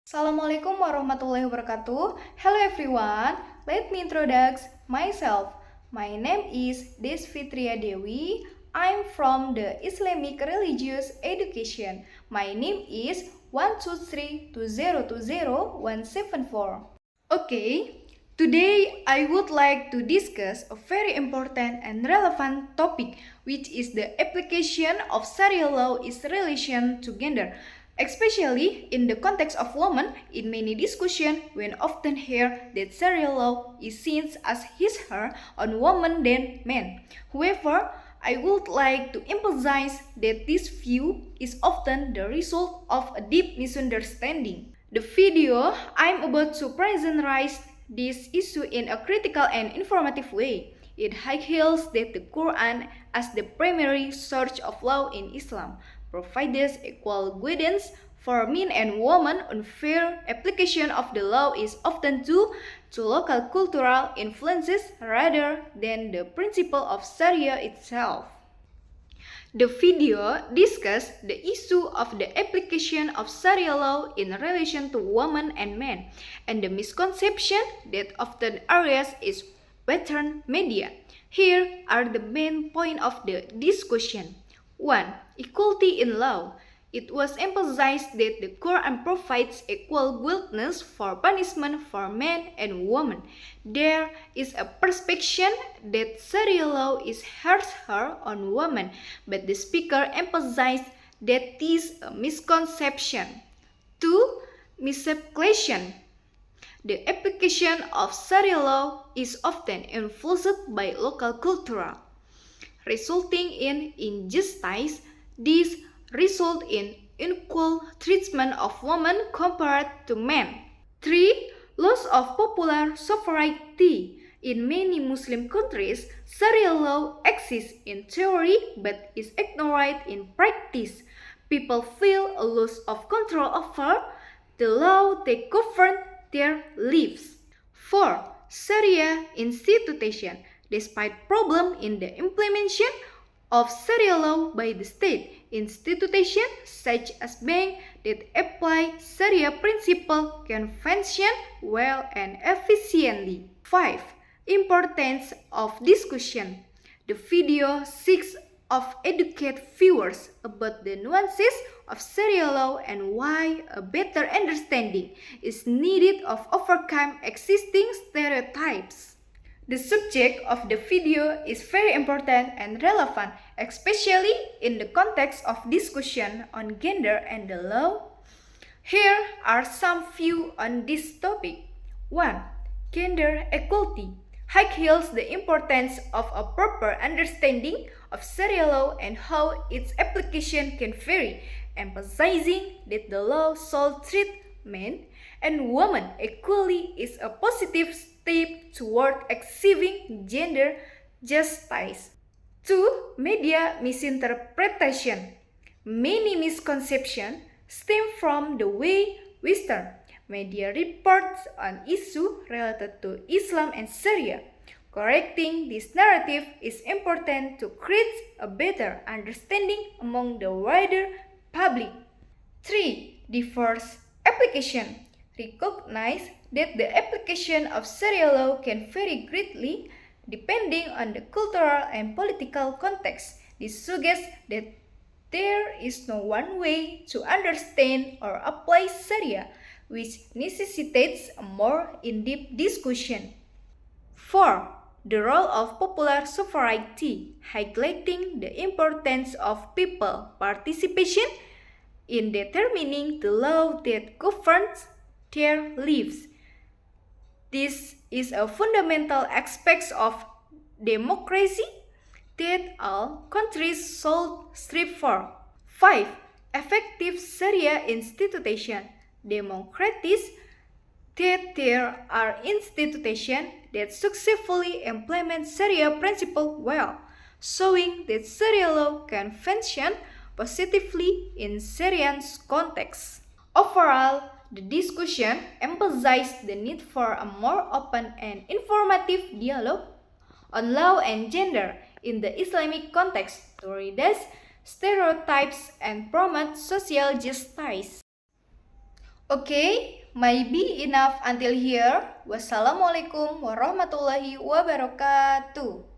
Assalamualaikum warahmatullahi wabarakatuh. Hello everyone. Let me introduce myself. My name is Desfitria Dewi. I'm from the Islamic Religious Education. My name is 12320200174. Okay, today I would like to discuss a very important and relevant topic, which is the application of Sharia law in relation to gender. Especially in the context of women, in many discussions, we often hear that Sharia law is seen as his/her on women than men. However, I would like to emphasize that this view is often the result of a deep misunderstanding. The video I'm about to present raises this issue in a critical and informative way. It highlights that the Quran, as the primary source of law in Islam, provides equal guidance for men and women. Unfair application of the law is often due to local cultural influences rather than the principle of Sharia itself. The video discusses the issue of the application of Sharia law in relation to women and men, and the misconception that often arises is Western media. Here are the main points of the discussion. 1. Equality in law. It was emphasized that the Quran provides equal guidance for punishment for men and women. There is a perception that Sharia law is harsher on women, but the speaker emphasized that this is a misconception. 2. Misapplication. The application of Sharia law is often influenced by local culture, resulting in injustice. This result in unequal treatment of women compared to men. 3. Loss of popular sovereignty. In many Muslim countries, Sharia law exists in theory but is ignored in practice. People feel a loss of control over the law that govern their lives. 4. Sharia institution. Despite problem in the implementation of Sharia law by the state, institutions such as banks that apply Sharia principle can function well and efficiently. 5. Importance of discussion. The video seeks to educate viewers about the nuances of Sharia law and why a better understanding is needed of overcome existing stereotypes. The subject of the video is very important and relevant, especially in the context of discussion on gender and the law. Here are some views on this topic. 1. Gender equality highlights the importance of a proper understanding of Sharia law and how its application can vary, emphasizing that the law should treat men and women equally is a positive step toward achieving gender justice. 2. Media misinterpretation. Many misconceptions stem from the way Western media reports on issues related to Islam and Sharia. Correcting this narrative is important to create a better understanding among the wider public. 3. Diverse application. Recognize that the application of Sharia law can vary greatly depending on the cultural and political context. This suggests that there is no one way to understand or apply Sharia, which necessitates a more in-depth discussion. 4. The role of popular sovereignty, highlighting the importance of people participation in determining the law that governs their lives. This is a fundamental aspect of democracy that all countries should strive for. 5. Effective Sharia institution. Democracies that there are institutions that successfully implement Sharia principle well, showing that Sharia law can function positively in Syrian context. Overall, the discussion emphasized the need for a more open and informative dialogue on law and gender in the Islamic context to reduce stereotypes and promote social justice. Okay, maybe enough until here. Wassalamualaikum warahmatullahi wabarakatuh.